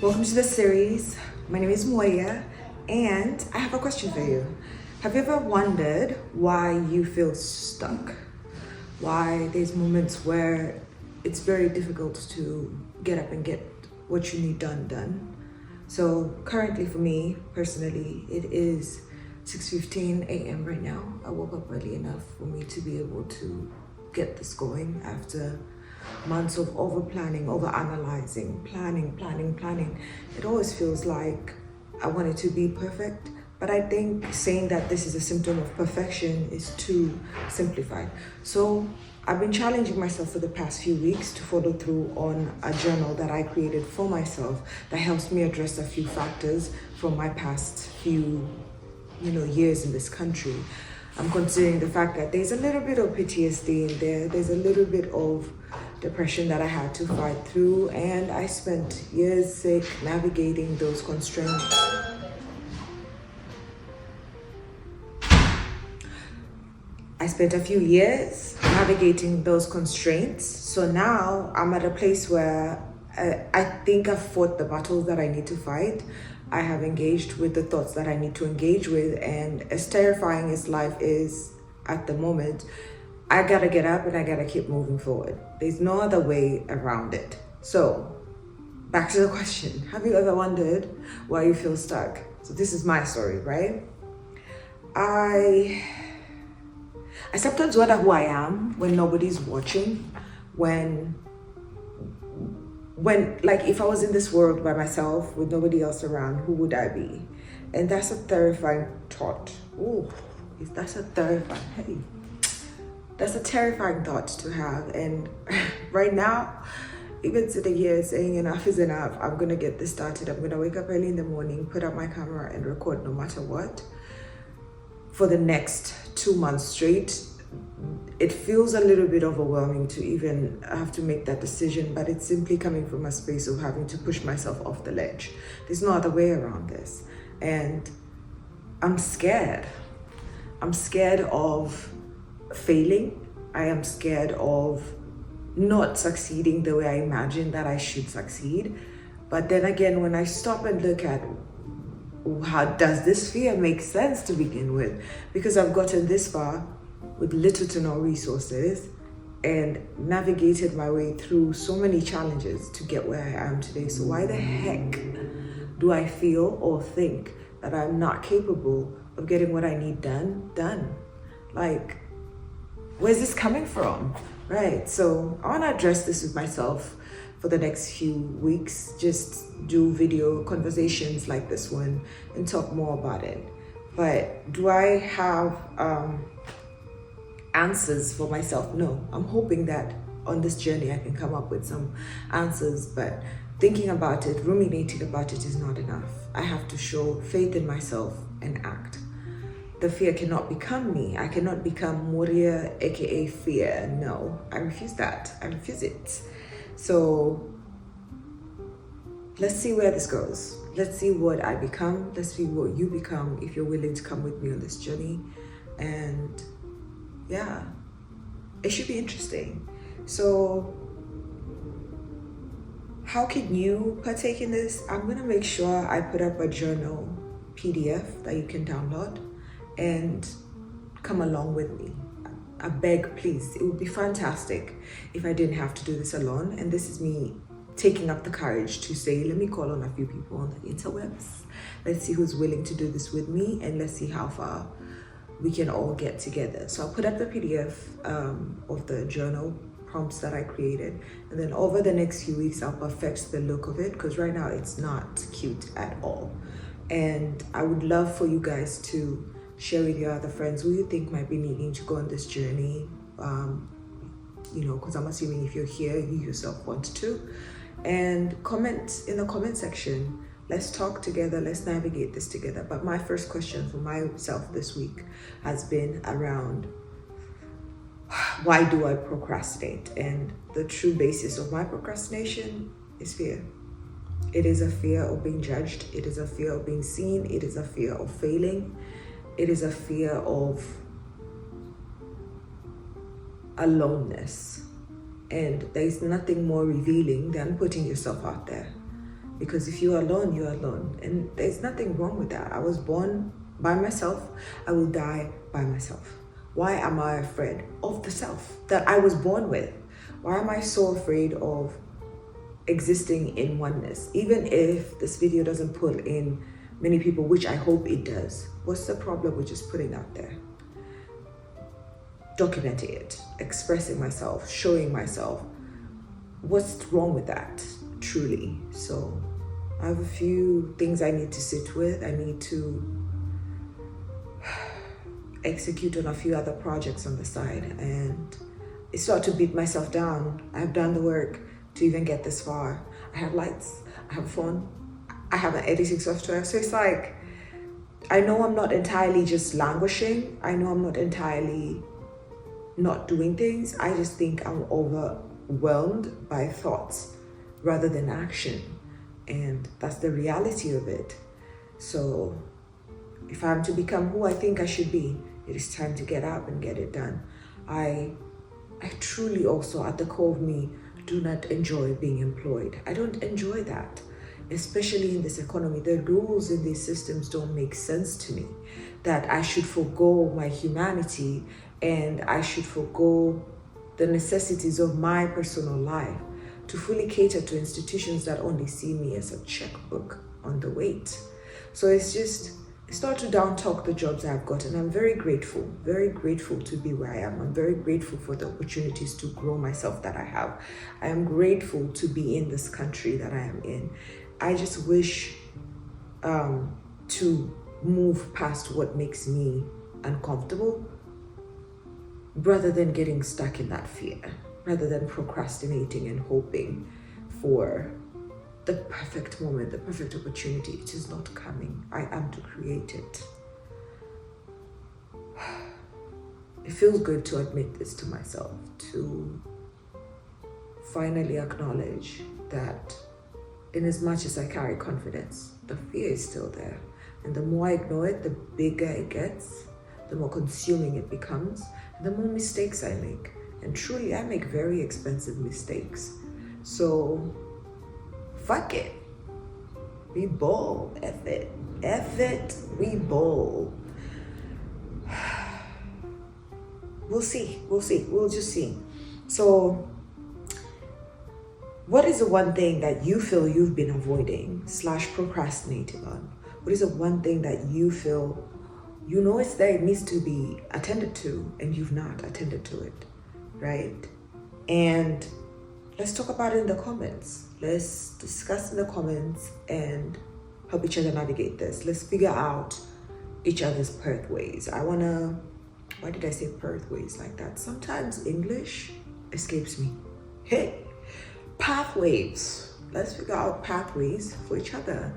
Welcome to the series. My name is Mworia, and I have a question for you. Have you ever wondered why you feel stuck? Why there's moments where it's very difficult to get up and get what you need done? So currently for me, personally, it is 6:15 a.m. right now. I woke up early enough for me to be able to get this going after months of over planning, over analyzing, planning. It always feels like I want it to be perfect, but I think saying that this is a symptom of perfection is too simplified. So I've been challenging myself for the past few weeks to follow through on a journal that I created for myself that helps me address a few factors from my past few years in this country. I'm considering the fact that there's a little bit of PTSD in there. There's a little bit of depression that I had to fight through, and I spent years sick navigating those constraints. I spent a few years navigating those constraints. So now I'm at a place where I think I've fought the battles that I need to fight. I have engaged with the thoughts that I need to engage with, and as terrifying as life is at the moment, I gotta get up and I gotta keep moving forward. There's no other way around it. So back to the question, have you ever wondered why you feel stuck? So this is my story, right? I sometimes wonder who I am when nobody's watching, when like if I was in this world by myself with nobody else around, who would I be? And that's a terrifying thought. That's a terrifying thought to have. And right now, even sitting here saying enough is enough, I'm gonna get this started. I'm gonna wake up early in the morning, put up my camera and record no matter what for the next 2 months straight. It feels a little bit overwhelming to even have to make that decision, but it's simply coming from a space of having to push myself off the ledge. There's no other way around this. And I'm scared. I'm scared of failing. I am scared of not succeeding the way I imagine that I should succeed. But then again, when I stop and look at how does this fear make sense to begin with, because I've gotten this far with little to no resources and navigated my way through so many challenges to get where I am today. So why the heck do I feel or think that I'm not capable of getting what I need done? Like, where's this coming from? Right, so I want to address this with myself for the next few weeks, just do video conversations like this one and talk more about it. But do I have answers for myself? No. I'm hoping that on this journey I can come up with some answers, but thinking about it, ruminating about it is not enough. I have to show faith in myself and act. The fear cannot become me. I cannot become Mworia.l.k. fear. No, I refuse that. I refuse it. So let's see where this goes. Let's see what I become. Let's see what you become if you're willing to come with me on this journey. And yeah, it should be interesting. So how can you partake in this? I'm gonna make sure I put up a journal PDF that you can download and come along with me. I beg, please. It would be fantastic if I didn't have to do this alone. And this is me taking up the courage to say, let me call on a few people on the interwebs. Let's see who's willing to do this with me, and let's see how far we can all get together. So I'll put up the PDF of the journal prompts that I created, and then over the next few weeks I'll perfect the look of it, because right now it's not cute at all. And I would love for you guys to share with your other friends who you think might be needing to go on this journey, because I'm assuming if you're here, you yourself want to. And comment in the comment section. Let's talk together, let's navigate this together. But my first question for myself this week has been around, why do I procrastinate? And the true basis of my procrastination is fear. It is a fear of being judged. It is a fear of being seen. It is a fear of failing. It is a fear of aloneness. And there's nothing more revealing than putting yourself out there. Because if you're alone, you're alone. And there's nothing wrong with that. I was born by myself. I will die by myself. Why am I afraid of the self that I was born with? Why am I so afraid of existing in oneness? Even if this video doesn't pull in many people, which I hope it does, what's the problem with just putting out there? Documenting it, expressing myself, showing myself. What's wrong with that, truly? So I have a few things I need to sit with. I need to execute on a few other projects on the side and start to beat myself down. I've done the work to even get this far. I have lights, I have a phone, I have an editing software. So it's like, I know I'm not entirely just languishing. I know I'm not entirely not doing things. I just think I'm overwhelmed by thoughts rather than action. And that's the reality of it. So if I'm to become who I think I should be, it is time to get up and get it done. I truly also, at the core of me, do not enjoy being employed. I don't enjoy that, especially in this economy. The rules in these systems don't make sense to me, that I should forego my humanity and I should forego the necessities of my personal life to fully cater to institutions that only see me as a checkbook on the weight. So it's not to down talk the jobs I've got, and I'm very grateful to be where I am. I'm very grateful for the opportunities to grow myself that I have. I am grateful to be in this country that I am in. I just wish to move past what makes me uncomfortable, rather than getting stuck in that fear, rather than procrastinating and hoping for the perfect moment, the perfect opportunity. It is not coming. I am to create it. It feels good to admit this to myself, to finally acknowledge that in as much as I carry confidence, the fear is still there. And the more I ignore it, the bigger it gets, the more consuming it becomes, and the more mistakes I make. And truly, I make very expensive mistakes. So, fuck it. Be bold. F it. F it. Be bold. We'll see. We'll just see. So, what is the one thing that you feel you've been avoiding / procrastinating on? What is the one thing that you feel you know it's there, it needs to be attended to, and you've not attended to it, right? And let's talk about it in the comments. Let's discuss in the comments and help each other navigate this. Let's figure out each other's pathways. Why did I say pathways like that? Sometimes English escapes me. Hey, pathways. Let's figure out pathways for each other.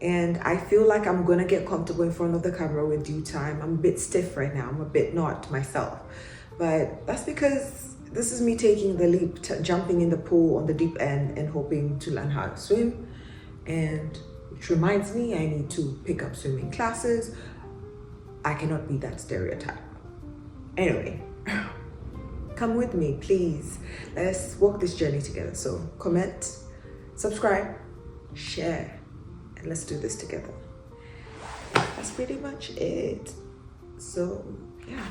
And I feel like I'm gonna get comfortable in front of the camera in due time. I'm a bit stiff right now. I'm a bit not myself. But that's because this is me taking the leap, jumping in the pool on the deep end and hoping to learn how to swim. And which reminds me, I need to pick up swimming classes. I cannot be that stereotype. Anyway, come with me, please. Let's walk this journey together. So comment, subscribe, share, and let's do this together. That's pretty much it. So, yeah.